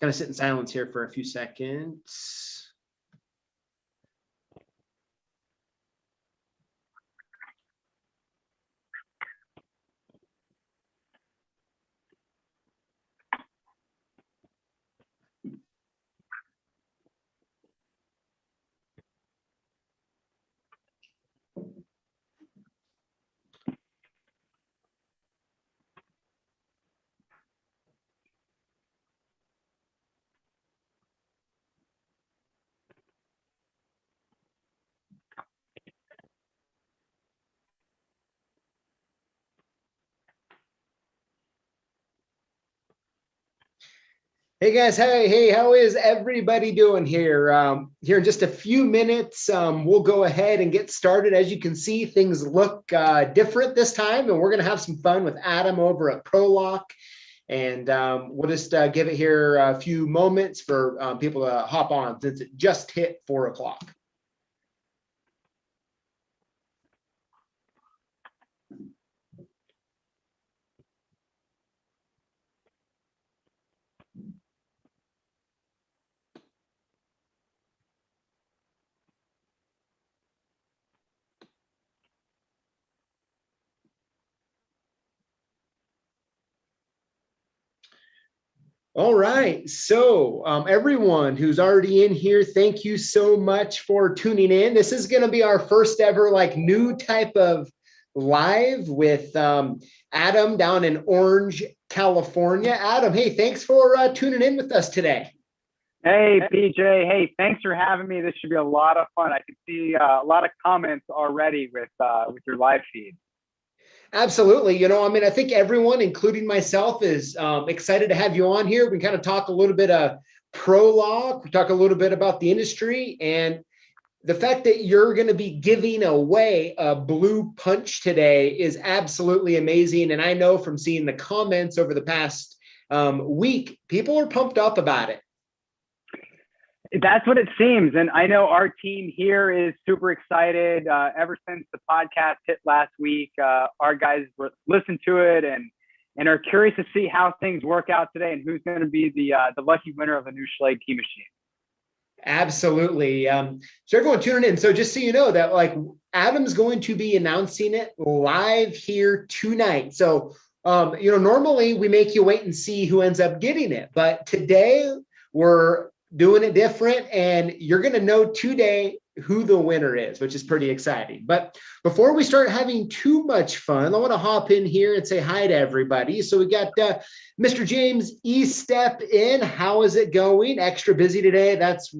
kind of sit in silence here for a few seconds. Hey guys, hey, how is everybody doing here? Here in just a few minutes, we'll go ahead and get started. As you can see, things look different this time, and we're going to have some fun with Adam over at ProLock. And we'll just give it here a few moments for people to hop on since it just hit 4 o'clock. All right, so everyone who's already in here, thank you so much for tuning in. This is going to be our first ever like new type of live with Adam down in Orange, California. Adam, hey, thanks for tuning in with us today. Hey, PJ. Hey, thanks for having me. This should be a lot of fun. I can see a lot of comments already with your live feed. Absolutely. You know, I mean, I think everyone, including myself, is excited to have you on here. We kind of talk a little bit of ProLock. We talk a little bit about the industry and the fact that you're going to be giving away a blue punch today is absolutely amazing. And I know from seeing the comments over the past week, people are pumped up about it. That's what it seems. And I know our team here is super excited. Ever since the podcast hit last week, our guys listened to it and are curious to see how things work out today and who's going to be the lucky winner of a new Schlage key machine. Absolutely. So everyone tuning in. So just so you know that like Adam's going to be announcing it live here tonight. So, you know, normally we make you wait and see who ends up getting it, but today we're doing it different and you're going to know today who the winner is, which is pretty exciting. But before we start having too much fun, I want to hop in here and say hi to everybody. So we got Mr. James E. Step in. How is it going? Extra busy today. That's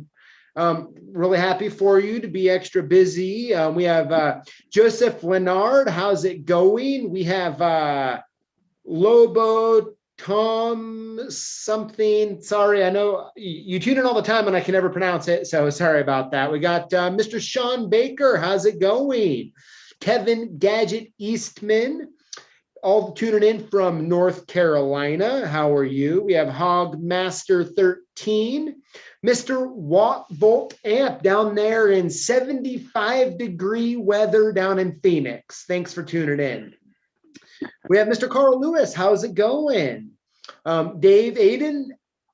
really happy for you to be extra busy. We have Joseph Leonard. How's it going? We have Lobo Tom something. Sorry, I know you tune in all the time and I can never pronounce it, so sorry about that. We got Mr. Sean Baker. How's it going? Kevin Gadget Eastman, all tuning in from North Carolina. How are you? We have Hogmaster 13, Mr. Watt Volt Amp down there in 75-degree weather down in Phoenix. Thanks for tuning in. We have Mr. Carl Lewis. How's it going? Dave Aiden,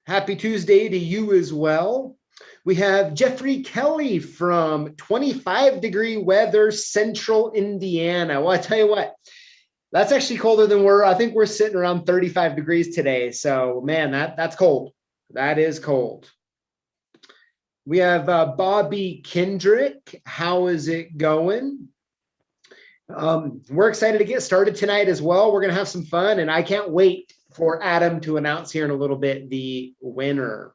happy Tuesday to you as well. We have Jeffrey Kelly from 25-degree weather, Central Indiana. Well, I tell you what, that's actually colder than I think we're sitting around 35 degrees today. So man, that's cold. That is cold. We have Bobby Kendrick. How is it going? We're excited to get started tonight as well. We're going to have some fun and I can't wait for Adam to announce here in a little bit the winner.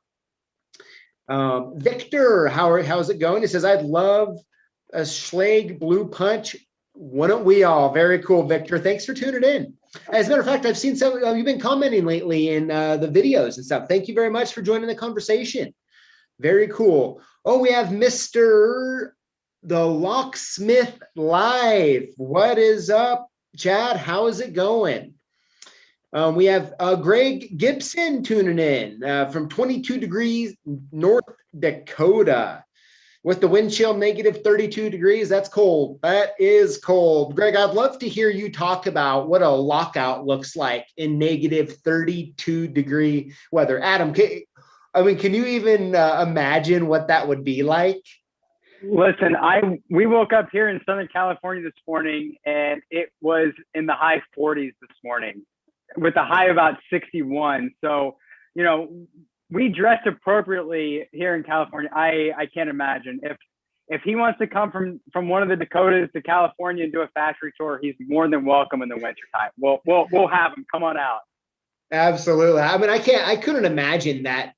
Victor, how's it going? He says, I'd love a Schlage blue punch. Wouldn't we all? Very cool, Victor. Thanks for tuning in. As a matter of fact, I've seen some, you've been commenting lately in the videos and stuff. Thank you very much for joining the conversation. Very cool. Oh, we have Mr. The Locksmith Live. What is up, Chad? How is it going? We have Greg Gibson tuning in from 22 degrees North Dakota with the wind chill negative 32 degrees. That's cold. That is cold. Greg, I'd love to hear you talk about what a lockout looks like in negative 32-degree weather. Adam, I mean, can you even imagine what that would be like? Listen, we woke up here in Southern California this morning, and it was in the high 40s this morning, with a high about 61. So, you know, we dressed appropriately here in California. I can't imagine if he wants to come from one of the Dakotas to California and do a factory tour, he's more than welcome in the wintertime. We'll have him come on out. Absolutely. I mean, I couldn't imagine that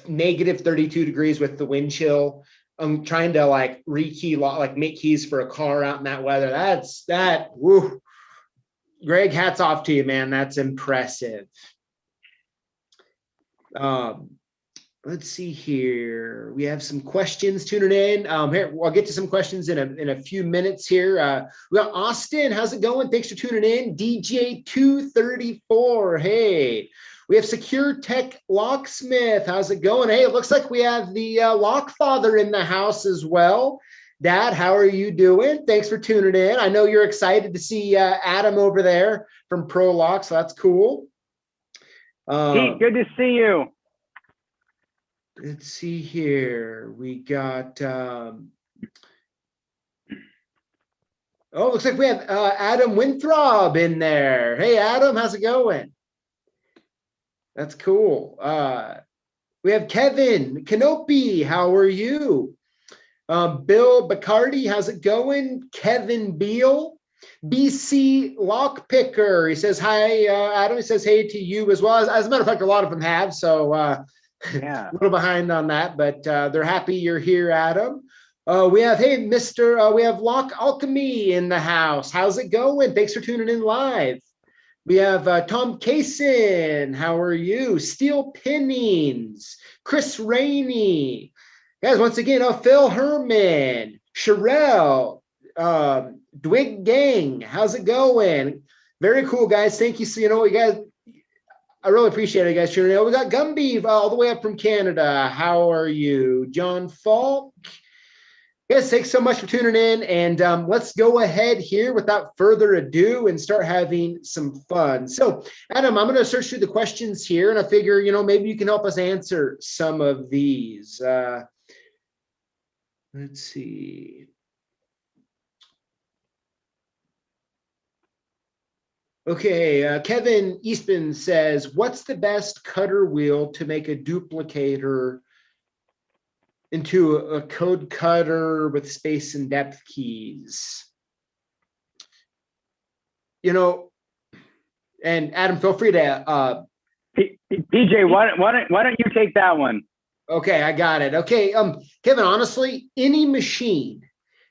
negative 32 degrees with the wind chill. I'm trying to like rekey, like make keys for a car out in that weather. Woo. Greg, hats off to you, man. That's impressive. Let's see here. We have some questions tuning in. Here, I'll get to some questions in a few minutes here. We got Austin. How's it going? Thanks for tuning in. DJ234. Hey. We have Secure Tech Locksmith. How's it going? Hey, it looks like we have the Lockfather in the house as well. Dad, how are you doing? Thanks for tuning in. I know you're excited to see Adam over there from Pro Lock, so that's cool. Pete, good to see you. Let's see here. We got, looks like we have Adam Winthrop in there. Hey, Adam, how's it going? That's cool. We have Kevin Canopy. How are you? Bill Bacardi, how's it going? Kevin Beal, BC Lockpicker. He says hi, Adam. He says hey to you as well. As a matter of fact, a lot of them have. So yeah, a little behind on that, but they're happy you're here, Adam. We have we have Lock Alchemy in the house. How's it going? Thanks for tuning in live. We have Tom Kaysen. How are you? Steel Pinnings. Chris Rainey. Guys, once again, Phil Herman. Sherelle. Dwig Gang. How's it going? Very cool, guys. Thank you. So, you guys, I really appreciate it, guys. We got Gumby all the way up from Canada. How are you? John Falk. Guys, thanks so much for tuning in, and let's go ahead here without further ado and start having some fun. So, Adam, I'm going to search through the questions here, and I figure, maybe you can help us answer some of these. Let's see. Okay, Kevin Eastman says, what's the best cutter wheel to make a duplicator into a code cutter with space and depth keys? And Adam, feel free to PJ, why don't you take that one? Okay, I got it. Okay, Kevin, honestly, any machine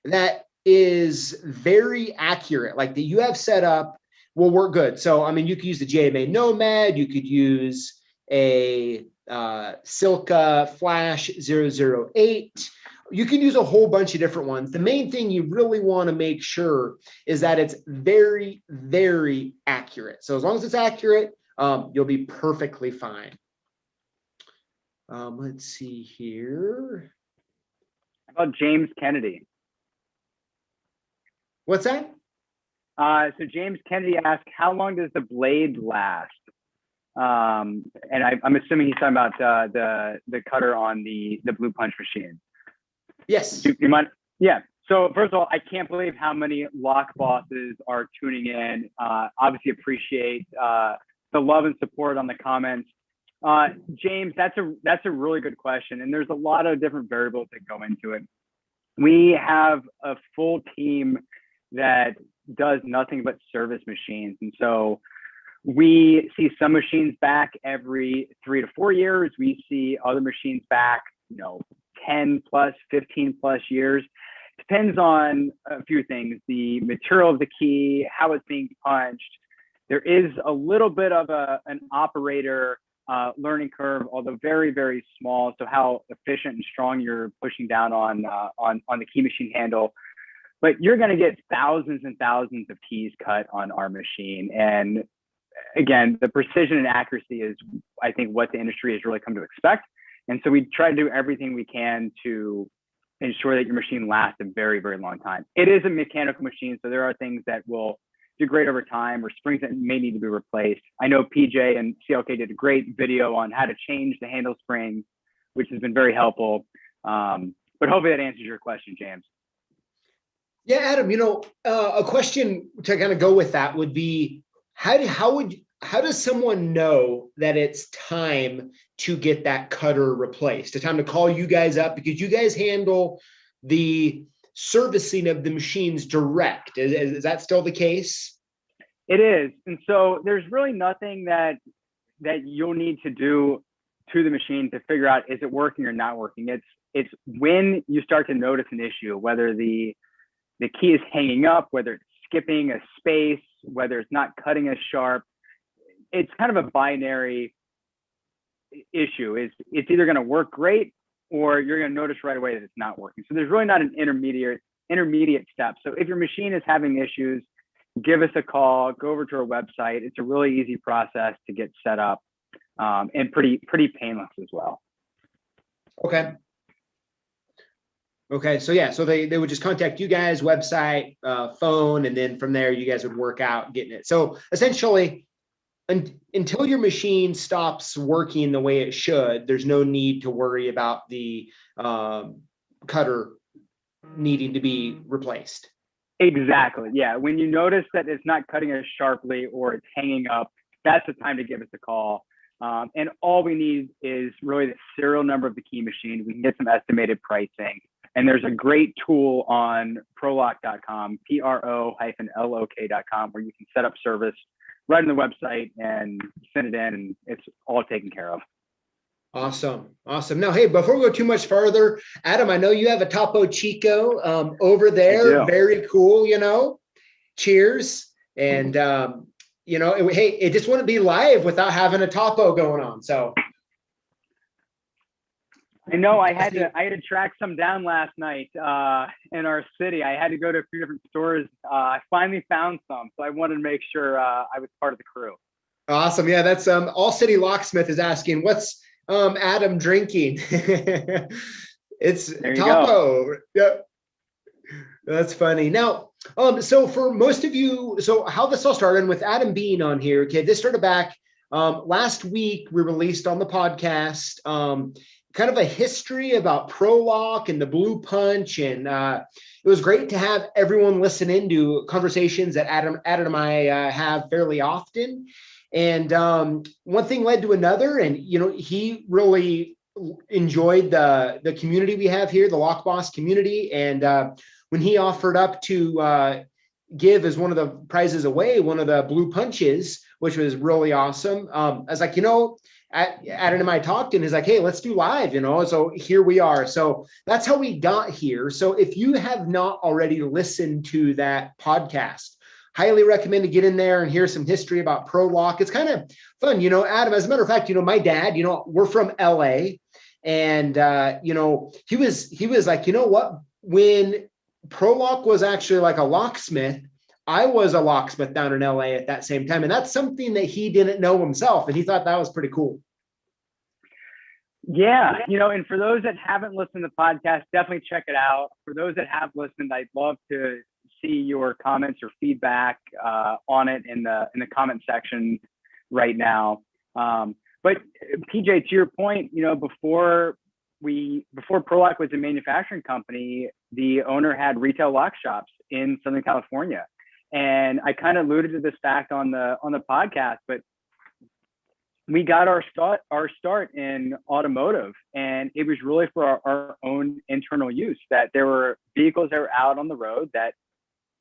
that is very accurate, like that you have set up, will work good. So, I mean, you could use the JMA Nomad, you could use a Silca Flash 008. You can use a whole bunch of different ones. The main thing you really want to make sure is that it's very, very accurate. So as long as it's accurate, you'll be perfectly fine. Let's see here. How about James Kennedy? What's that? So James Kennedy asked, how long does the blade last? And I'm assuming he's talking about the cutter on the Blue Punch machine. Yes. You mind? Yeah. So first of all, I can't believe how many lock bosses are tuning in. Obviously appreciate the love and support on the comments. James, that's a really good question, and there's a lot of different variables that go into it. We have a full team that does nothing but service machines, and so we see some machines back every 3 to 4 years. We see other machines back, 10 plus, 15 plus years. Depends on a few things: the material of the key, how it's being punched. There is a little bit of an operator learning curve, although very, very small. So how efficient and strong you're pushing down on the key machine handle. But you're going to get thousands and thousands of keys cut on our machine. And again, the precision and accuracy is, I think, what the industry has really come to expect. And so we try to do everything we can to ensure that your machine lasts a very, very long time. It is a mechanical machine, so there are things that will degrade over time, or springs that may need to be replaced. I know PJ and CLK did a great video on how to change the handle springs which has been very helpful. But hopefully that answers your question, James. Yeah, Adam, a question to kind of go with that would be, how does someone know that it's time to get that cutter replaced? It's time to call you guys up, because you guys handle the servicing of the machines direct. Is that still the case? It is. And so there's really nothing that you'll need to do to the machine to figure out, is it working or not working? It's when you start to notice an issue, whether the key is hanging up, whether it's skipping a space, whether it's not cutting as sharp. It's kind of a binary issue. It's either going to work great, or you're going to notice right away that it's not working. So there's really not an intermediate step. So if your machine is having issues, give us a call, go over to our website. It's a really easy process to get set up, and pretty painless as well. Okay. So yeah, so they would just contact you guys, website, phone, and then from there you guys would work out getting it. So essentially, until your machine stops working the way it should, there's no need to worry about the cutter needing to be replaced. Exactly. Yeah. When you notice that it's not cutting as sharply or it's hanging up, that's the time to give us a call. And all we need is really the serial number of the key machine. We can get some estimated pricing. And there's a great tool on prolock.com, pro-lok.com, where you can set up service right on the website and send it in, and it's all taken care of. Awesome. Now, hey, before we go too much further, Adam, I know you have a Topo Chico over there. Very cool, cheers. And, hey, it just wouldn't be live without having a Topo going on. So I know I had to track some down last night in our city. I had to go to a few different stores. I finally found some, so I wanted to make sure I was part of the crew. Awesome. Yeah, that's All City Locksmith is asking, what's Adam drinking? It's Topo. Yep. That's funny. Now, so for most of you, so how this all started with Adam being on here, okay, this started back last week. We released on the podcast kind of a history about ProLock and the Blue Punch. And it was great to have everyone listen into conversations that Adam and I have fairly often. And one thing led to another. And, he really enjoyed the community we have here, the Lock Boss community. And when he offered up to give as one of the prizes away, one of the Blue Punches, which was really awesome. I was like, Adam and I talked, and he's like, hey, let's do live, so here we are. So that's how we got here. So if you have not already listened to that podcast, highly recommend to get in there and hear some history about ProLock. It's kind of fun, Adam. As a matter of fact, my dad, we're from LA, and he was like, what, when ProLock was actually like a locksmith, I was a locksmith down in LA at that same time. And that's something that he didn't know himself. And he thought that was pretty cool. Yeah. And for those that haven't listened to the podcast, definitely check it out. For those that have listened, I'd love to see your comments or feedback on it in the comment section right now. But PJ, to your point, before ProLock was a manufacturing company, the owner had retail lock shops in Southern California. And I kind of alluded to this fact on the podcast, but we got our start in automotive, and it was really for our own internal use, that there were vehicles that were out on the road that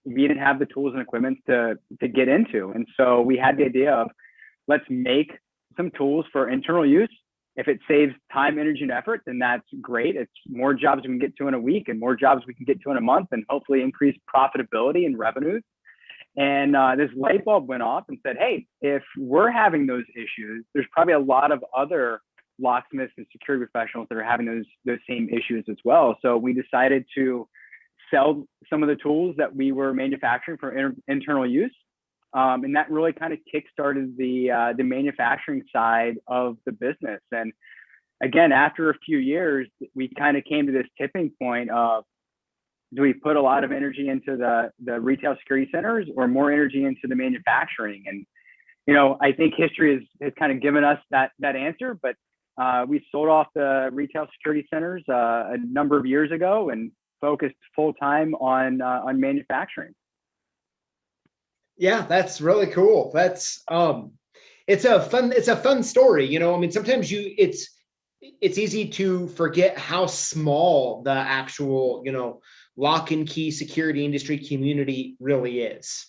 we didn't have the tools and equipment to get into. And so we had the idea of, let's make some tools for internal use. If it saves time, energy, and effort, then that's great. It's more jobs we can get to in a week and more jobs we can get to in a month, and hopefully increase profitability and revenues. And this light bulb went off and said, hey, if we're having those issues, there's probably a lot of other locksmiths and security professionals that are having those same issues as well. So we decided to sell some of the tools that we were manufacturing for internal use. And that really kind of kickstarted the manufacturing side of the business. And again, after a few years, we kind of came to this tipping point of, do we put a lot of energy into the retail security centers or more energy into the manufacturing? And, I think history has kind of given us that answer, but we sold off the retail security centers a number of years ago and focused full time on manufacturing. Yeah, that's really cool. That's it's a fun story. You know, I mean, sometimes it's easy to forget how small the actual, you know, lock and key security industry community really is.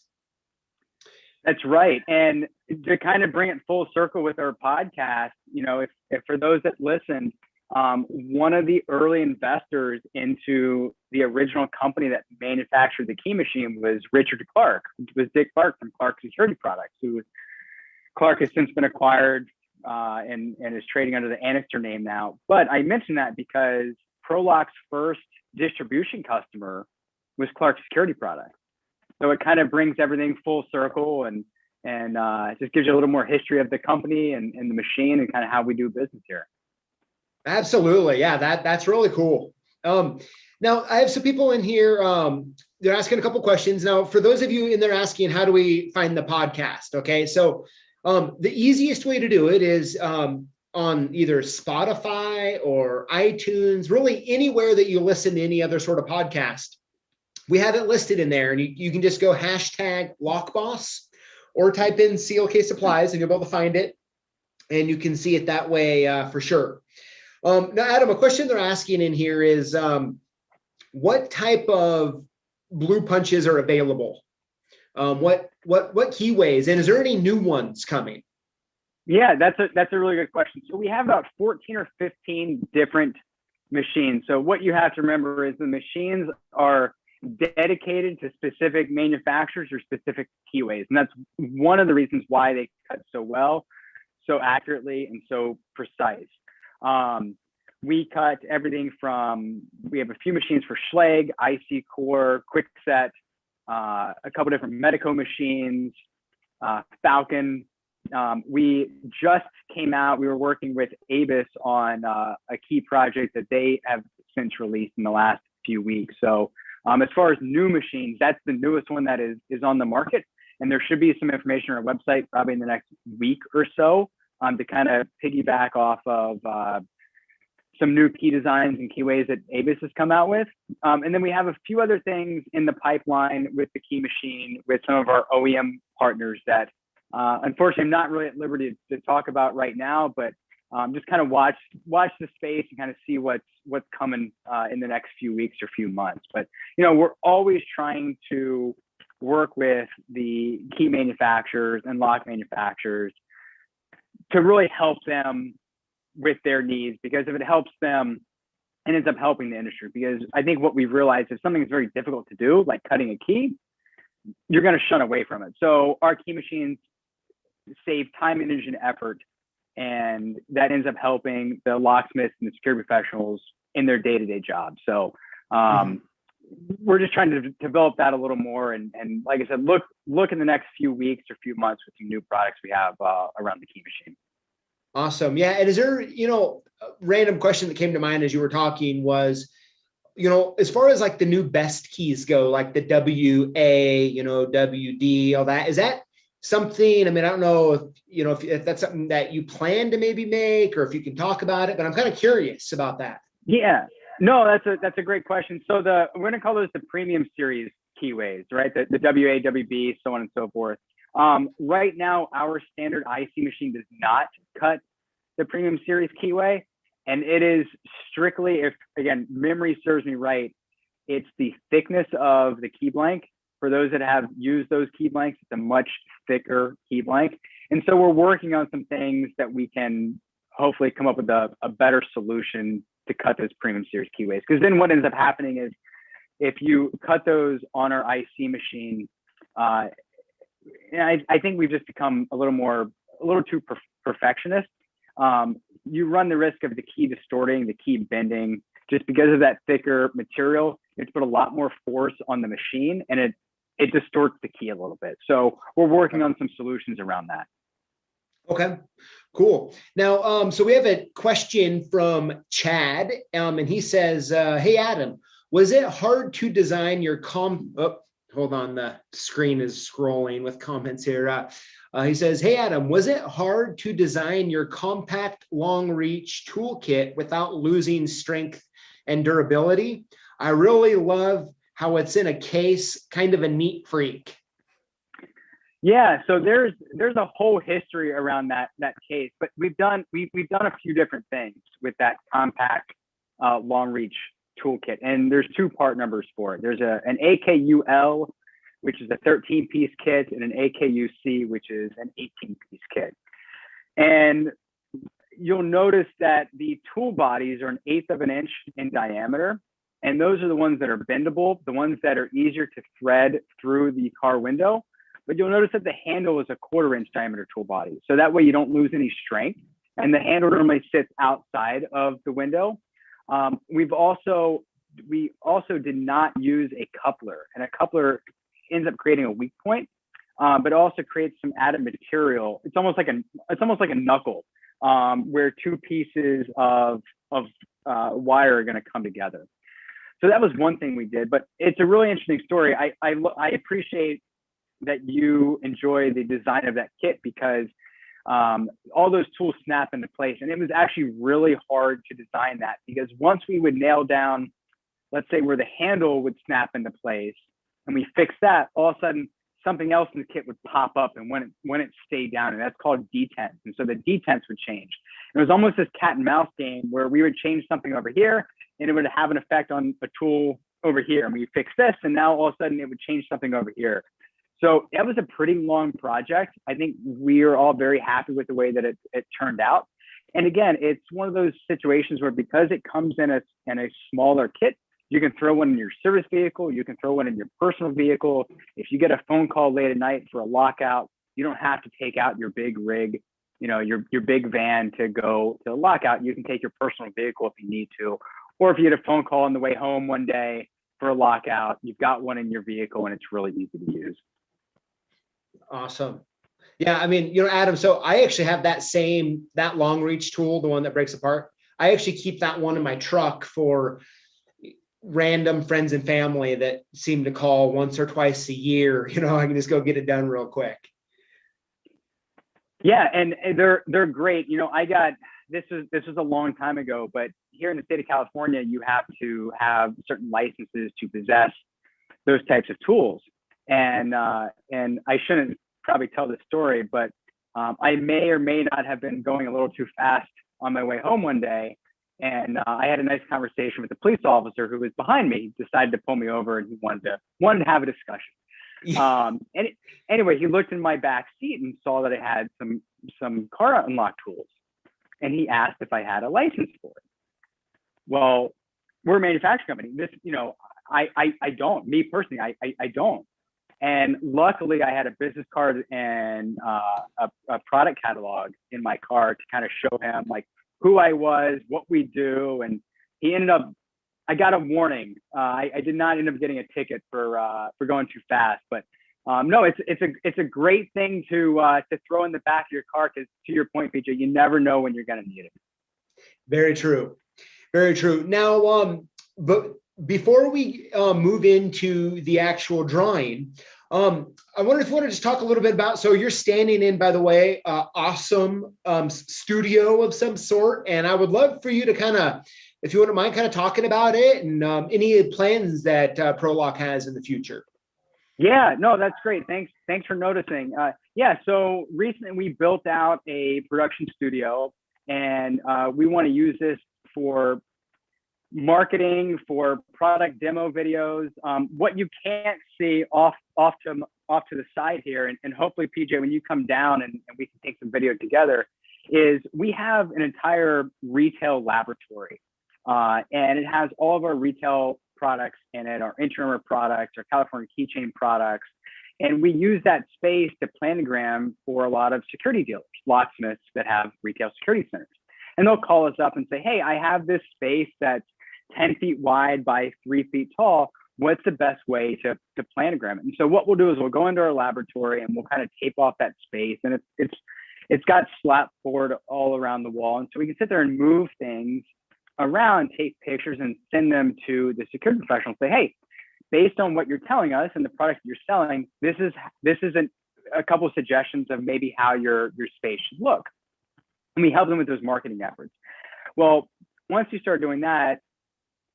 That's right. And to kind of bring it full circle with our podcast, you know, if for those that listened, one of the early investors into the original company that manufactured the key machine was Richard Clark, which was Dick Clark from Clark Security Products, who Clark has since been acquired and is trading under the Anixter name now. But I mentioned that because ProLock's first distribution customer was Clark Security Products. So it kind of brings everything full circle and just gives you a little more history of the company and the machine and kind of how we do business here. Absolutely. Yeah, that's really cool. Now I have some people in here. They're asking a couple questions. Now, for those of you in there asking, how do we find the podcast? Okay. So the easiest way to do it is on either Spotify or iTunes, really anywhere that you listen to any other sort of podcast. We have it listed in there, and you can just go #LockBoss or type in CLK Supplies and you'll be able to find it. And you can see it that way for sure. Now, Adam, a question they're asking in here is what type of blue punches are available? What keyways, and is there any new ones coming? Yeah, that's a really good question. So we have about 14 or 15 different machines. So what you have to remember is the machines are dedicated to specific manufacturers or specific keyways. And that's one of the reasons why they cut so well, so accurately, and so precise. We cut everything from, we have a few machines for Schlage, IC Core, Kwikset, a couple different Medico machines, Falcon. We just came out, we were working with Abus on a key project that they have since released in the last few weeks. So as far as new machines, that's the newest one that is on the market. And there should be some information on our website probably in the next week or so to kind of piggyback off of some new key designs and keyways that Abus has come out with. And then we have a few other things in the pipeline with the key machine with some of our OEM partners that unfortunately I'm not really at liberty to talk about right now, but just kind of watch the space and kind of see what's coming in the next few weeks or few months. But, you know, we're always trying to work with the key manufacturers and lock manufacturers to really help them with their needs, because if it helps them, it ends up helping the industry. Because I think what we've realized, if something is very difficult to do, like cutting a key, you're going to shun away from it. So our key machines save time, energy, and effort, and that ends up helping the locksmiths and the security professionals in their day-to-day job. So we're just trying to develop that a little more. And like I said, look in the next few weeks or few months with some new products we have around the key machine. Awesome. Yeah. And is there, you know, a random question that came to mind as you were talking was, you know, as far as like the new best keys go, like the WA, you know, WD, all that, is that something, I mean, I don't know if, you know, if that's something that you plan to maybe make, or if you can talk about it, but I'm kind of curious about that. Yeah, no, that's a great question. So we're going to call those the premium series keyways, right? The WA, WB, so on and so forth. Right now, our standard IC machine does not cut the premium series keyway. And it is strictly, if again, memory serves me right, it's the thickness of the key blank. For those that have used those key blanks, it's a much thicker key blank. And so we're working on some things that we can hopefully come up with a better solution to cut those premium series keyways. Because then what ends up happening is if you cut those on our IC machine, I think we've just become a little too perfectionist. You run the risk of the key distorting, the key bending, just because of that thicker material. You have to put a lot more force on the machine, and it distorts the key a little bit. So we're working on some solutions around that. Okay, cool. Now, so we have a question from Chad, and he says, hey, Adam, was it hard to design your hold on, the screen is scrolling with comments here. He says, "Hey, Adam, was it hard to design your compact long reach toolkit without losing strength and durability? I really love how it's in a case, kind of a neat freak." Yeah, so there's a whole history around that case, but we've done a few different things with that compact long reach toolkit, and there's two part numbers for it. There's an AKUL, which is a 13-piece kit, and an AKUC, which is an 18-piece kit. And you'll notice that the tool bodies are 1/8 of an inch in diameter, and those are the ones that are bendable, the ones that are easier to thread through the car window. But you'll notice that the handle is a 1/4 inch diameter tool body. So that way you don't lose any strength, and the handle normally sits outside of the window. We also did not use a coupler, and a coupler ends up creating a weak point, but also creates some added material. It's almost like a knuckle, where two pieces of wire are going to come together. So that was one thing we did, but it's a really interesting story. I appreciate that you enjoy the design of that kit, because all those tools snap into place. And it was actually really hard to design that, because once we would nail down, let's say, where the handle would snap into place, and we fixed that, all of a sudden something else in the kit would pop up and when it stayed down, and that's called detents. And so the detents would change. It was almost this cat and mouse game where we would change something over here and it would have an effect on a tool over here. And we fixed this, and now all of a sudden it would change something over here. So that was a pretty long project. I think we are all very happy with the way that it turned out. And again, it's one of those situations where, because it comes in a smaller kit, you can throw one in your service vehicle, you can throw one in your personal vehicle. If you get a phone call late at night for a lockout, you don't have to take out your big rig, your big van to go to a lockout. You can take your personal vehicle if you need to. Or if you get a phone call on the way home one day for a lockout, you've got one in your vehicle and it's really easy to use. Awesome. Yeah, I mean, Adam, so I actually have that long reach tool, the one that breaks apart. I actually keep that one in my truck for random friends and family that seem to call once or twice a year. I can just go get it done real quick. Yeah, and they're great. This was a long time ago, but here in the state of California, you have to have certain licenses to possess those types of tools. And I shouldn't probably tell this story, but I may or may not have been going a little too fast on my way home one day. And I had a nice conversation with the police officer who was behind me. He decided to pull me over, and he wanted to have a discussion. Anyway, he looked in my back seat and saw that I had some car unlock tools, and he asked if I had a license for it. Well, we're a manufacturing company. I don't. Me personally, I don't. And luckily, I had a business card and a product catalog in my car to kind of show him like who I was, what we do, and he ended up. I got a warning. I did not end up getting a ticket for going too fast, but no, it's a great thing to throw in the back of your car, because to your point, PJ, you never know when you're going to need it. Very true. Very true. Now, but before we move into the actual drawing, I wonder if you want to just talk a little bit about, so you're standing in, by the way, awesome studio of some sort. And I would love for you to kind of, if you wouldn't mind kind of talking about it and any plans that ProLock has in the future. Yeah, no, that's great. Thanks for noticing. Yeah, so recently we built out a production studio, and we want to use this for marketing, for product demo videos. What you can't see off to the side here, and hopefully, PJ, when you come down and we can take some video together, is we have an entire retail laboratory, and it has all of our retail products in it, our Interior products, our California keychain products, and we use that space to planogram for a lot of security dealers, locksmiths that have retail security centers. And they'll call us up and say, hey, I have this space that's 10 feet wide by 3 feet tall. What's the best way to planogram it? And so what we'll do is we'll go into our laboratory and we'll kind of tape off that space. And it's got slat board all around the wall. And so we can sit there and move things around, take pictures, and send them to the security professional and say, hey, based on what you're telling us and the product you're selling, this is a couple of suggestions of maybe how your space should look. And we help them with those marketing efforts. Well, once you start doing that,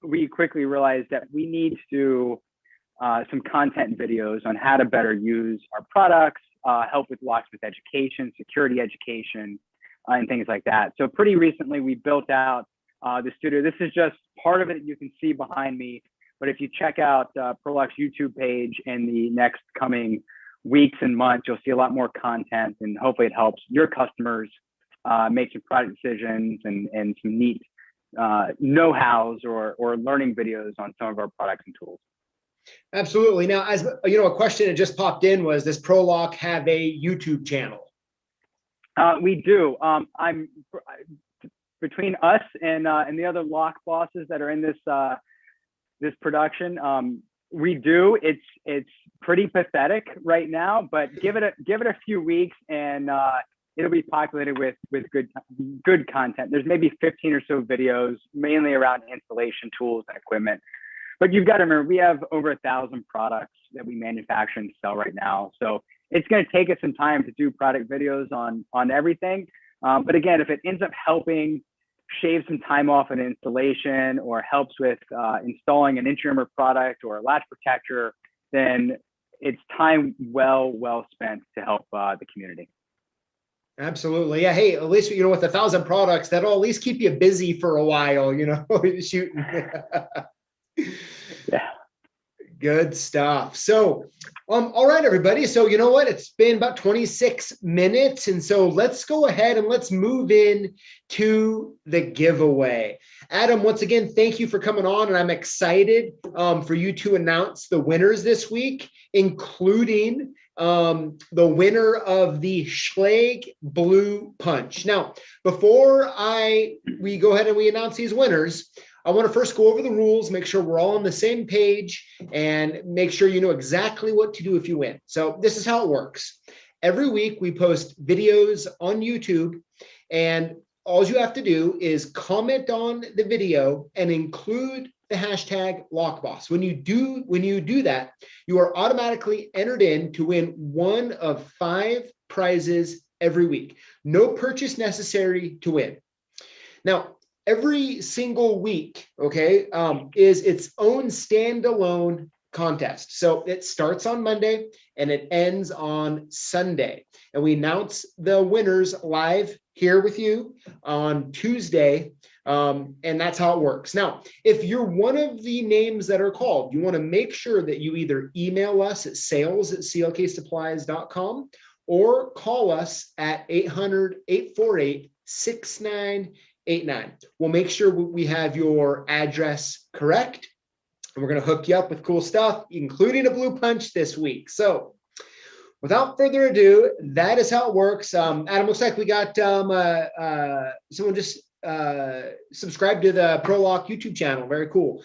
we quickly realized that we need to do some content videos on how to better use our products, help with locksmith education, security education, and things like that. So pretty recently, we built out the studio. This is just part of it you can see behind me. But if you check out ProLock's YouTube page in the next coming weeks and months, you'll see a lot more content, and hopefully it helps your customers make some product decisions and some neat know-hows or learning videos on some of our products and tools. Absolutely. Now, as you know, a question that just popped in was, does ProLock have a YouTube channel? We do. I'm between us and the other lock bosses that are in this this production. We do. It's pretty pathetic right now, but give it a few weeks and it'll be populated with good content. There's maybe 15 or so videos, mainly around installation tools and equipment. But you've got to remember, we have over 1,000 products that we manufacture and sell right now. So it's going to take us some time to do product videos on everything. But again, if it ends up helping shave some time off an installation or helps with installing an inch-armor product or a latch protector, then it's time well spent to help the community. Absolutely. Yeah. Hey, at least, you know, with 1,000 products, that'll at least keep you busy for a while, you know, shooting. Yeah. Good stuff. So, all right, everybody. So, you know what? It's been about 26 minutes. And so let's go ahead and let's move in to the giveaway. Adam, once again, thank you for coming on. And I'm excited for you to announce the winners this week, including the winner of the Schlage Blue Punch. Now, before we go ahead and we announce these winners, I want to first go over the rules, make sure we're all on the same page, and make sure you know exactly what to do if you win. So this is how it works. Every week we post videos on YouTube, and all you have to do is comment on the video and include the hashtag LockBoss. When you do that, you are automatically entered in to win one of 5 prizes every week. No purchase necessary to win. Now, every single week, okay, is its own standalone contest. So it starts on Monday and it ends on Sunday. And we announce the winners live here with you on Tuesday. And that's how it works. Now, if you're one of the names that are called, you want to make sure that you either email us at sales@clksupplies.com or call us at 800-848-6989. We'll make sure we have your address correct. And we're going to hook you up with cool stuff, including a blue punch this week. So without further ado, that is how it works. Adam, looks like we got someone just subscribed to the ProLock YouTube channel. Very cool.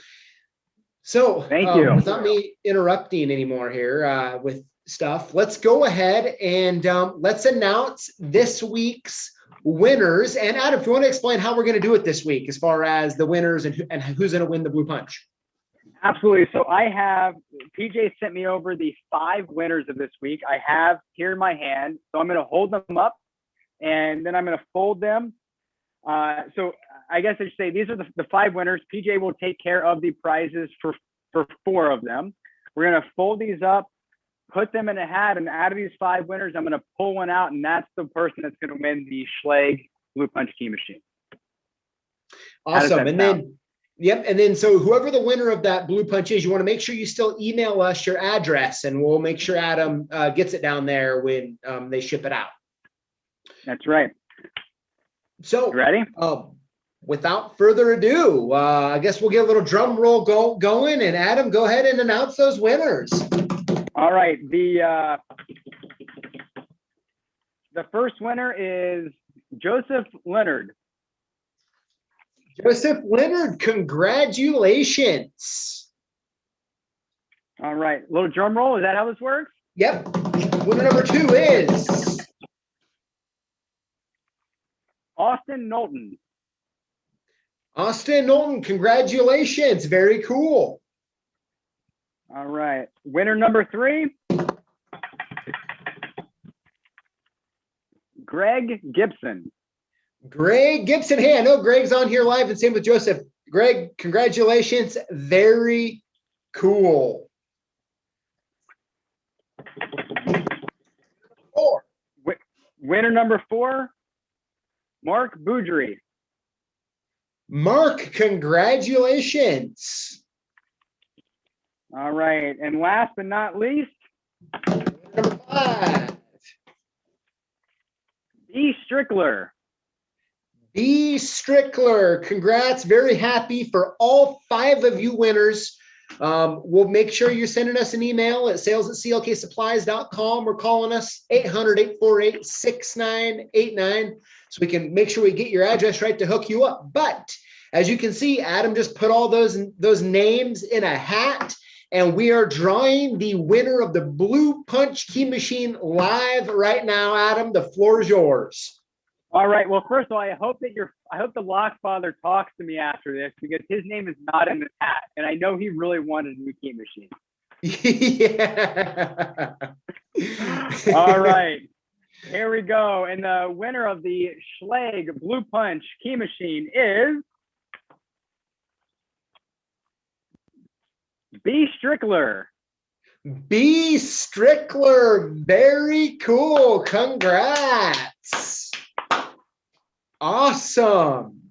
So thank you. Without me interrupting anymore here with stuff, let's go ahead and let's announce this week's winners. And Adam, if you want to explain how we're going to do it this week, as far as the winners and who's going to win the blue punch. Absolutely. So I have, PJ sent me over the 5 winners of this week. I have here in my hand. So I'm going to hold them up and then I'm going to fold them. So I guess I should say these are the 5 winners. PJ will take care of the prizes for 4 of them. We're going to fold these up, put them in a hat, and out of these 5 winners, I'm going to pull one out, and that's the person that's going to win the Schlage Blue Punch key machine. Awesome. And then, yep. And then, so whoever the winner of that blue punch is, you want to make sure you still email us your address, and we'll make sure Adam gets it down there when they ship it out. That's right. So, ready? Without further ado, I guess we'll get a little drum roll going, and Adam, go ahead and announce those winners. All right. The first winner is Joseph Leonard. Joseph Leonard, congratulations. All right. Little drum roll. Is that how this works? Yep. Winner number 2 is Austin Knowlton. Austin Knowlton, congratulations. Very cool. All right. Winner number 3 Greg Gibson. Greg Gibson. Hey, I know Greg's on here live, and same with Joseph. Greg, congratulations. Very cool. 4. Winner number 4, Mark Boudry. Mark, congratulations. All right. And last but not least, Number 5. B. Strickler. B. Strickler, congrats. Very happy for all 5 of you winners. We'll make sure you're sending us an email at sales@clksupplies.com or calling us 800-848-6989 so we can make sure we get your address right to hook you up. But as you can see, Adam just put all those names in a hat, and we are drawing the winner of the Blue Punch Key Machine live right now. Adam, the floor is yours. All right. Well, first of all, I hope the Lock Father talks to me after this, because his name is not in the hat, and I know he really wanted a new key machine. Yeah. All right. Here we go. And the winner of the Schlage Blue Punch Key Machine is B. Strickler. B. Strickler, very cool. Congrats. Awesome.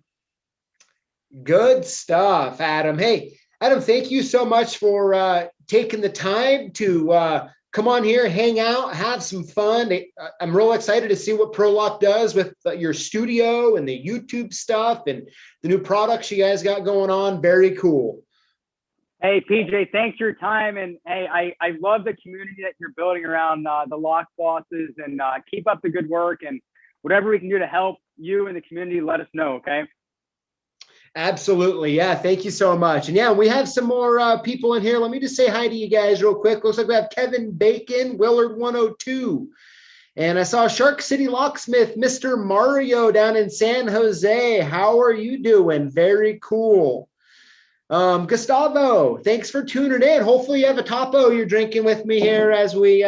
Good stuff, Adam. Hey, Adam, thank you so much for taking the time to come on here, hang out, have some fun. I'm real excited to see what ProLock does with your studio and the YouTube stuff and the new products you guys got going on. Very cool. Hey, PJ, thanks for your time. And hey, I love the community that you're building around the Lock Bosses, and keep up the good work, and whatever we can do to help you and the community, let us know, okay? Absolutely. Yeah. Thank you so much. And yeah, we have some more people in here. Let me just say hi to you guys real quick. Looks like we have Kevin Bacon, Willard 102. And I saw Shark City Locksmith, Mr. Mario down in San Jose. How are you doing? Very cool. Gustavo, thanks for tuning in. Hopefully you have a topo you're drinking with me here as we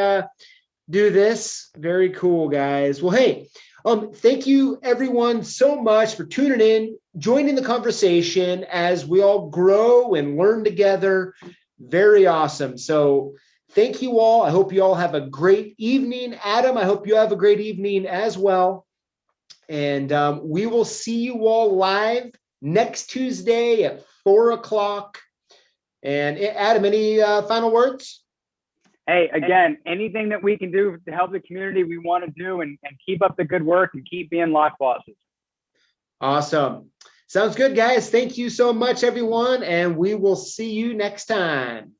do this. Very cool, guys. Well, hey, thank you everyone so much for tuning in, joining the conversation as we all grow and learn together. Very awesome. So thank you all. I hope you all have a great evening. Adam, I hope you have a great evening as well. And we will see you all live next Tuesday at 4 o'clock. And Adam, any final words? Hey, again, anything that we can do to help the community, we want to do, and keep up the good work and keep being Lock Bosses. Awesome. Sounds good, guys. Thank you so much, everyone. And we will see you next time.